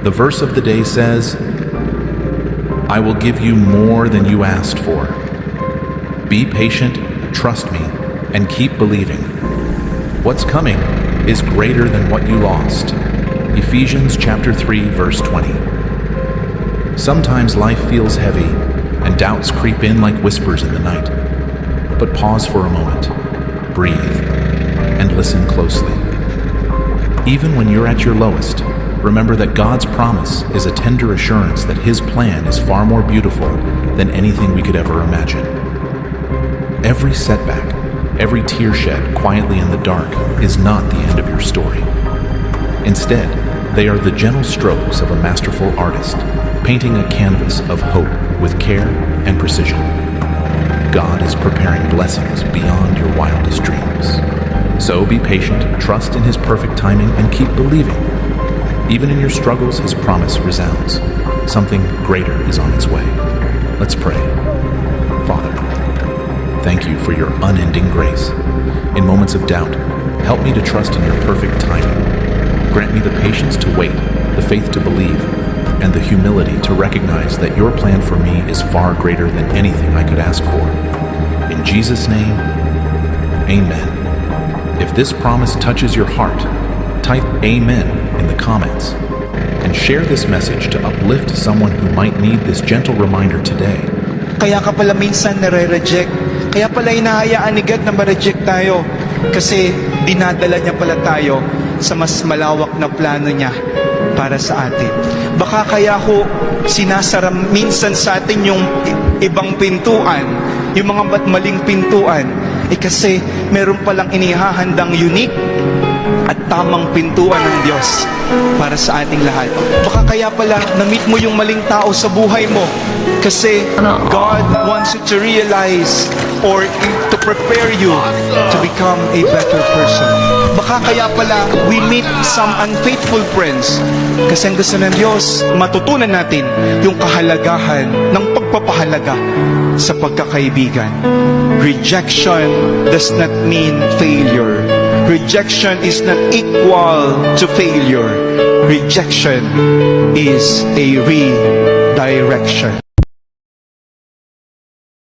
The verse of the day says, I will give you more than you asked for. Be patient, trust me, and keep believing. What's coming is greater than what you lost. Ephesians chapter 3, verse 20. Sometimes life feels heavy, and doubts creep in like whispers in the night. But pause for a moment, breathe, and listen closely. Even when you're at your lowest, remember that God's promise is a tender assurance that His plan is far more beautiful than anything we could ever imagine. Every setback, every tear shed quietly in the dark is not the end of your story. Instead, they are the gentle strokes of a masterful artist, painting a canvas of hope with care and precision. God is preparing blessings beyond your wildest dreams. So be patient, trust in His perfect timing, and keep believing. Even in your struggles, His promise resounds. Something greater is on its way. Let's pray. Father, thank you for your unending grace. In moments of doubt, help me to trust in your perfect timing. Grant me the patience to wait, the faith to believe, and the humility to recognize that your plan for me is far greater than anything I could ask for. In Jesus' name, amen. If this promise touches your heart, type Amen in the comments and share this message to uplift someone who might need this gentle reminder today. Kaya ka pala minsan nare-reject. Kaya pala hinahayaan ni God na ma-reject tayo. Kasi dinadala niya pala tayo sa mas malawak na plano niya para sa atin. Baka kaya ko sinasara minsan sa atin yung ibang pintuan, yung mga maling pintuan, kasi meron palang inihahandang unique at tamang pintuan ng Diyos para sa ating lahat. Baka kaya pala na-meet mo yung maling tao sa buhay mo kasi God wants you to realize or to prepare you to become a better person. Baka kaya pala we meet some unfaithful friends kasi ang gusto ng Diyos matutunan natin yung kahalagahan ng pagpapahalaga sa pagkakaibigan. Rejection does not mean failure. Rejection is not equal to failure. Rejection is a redirection.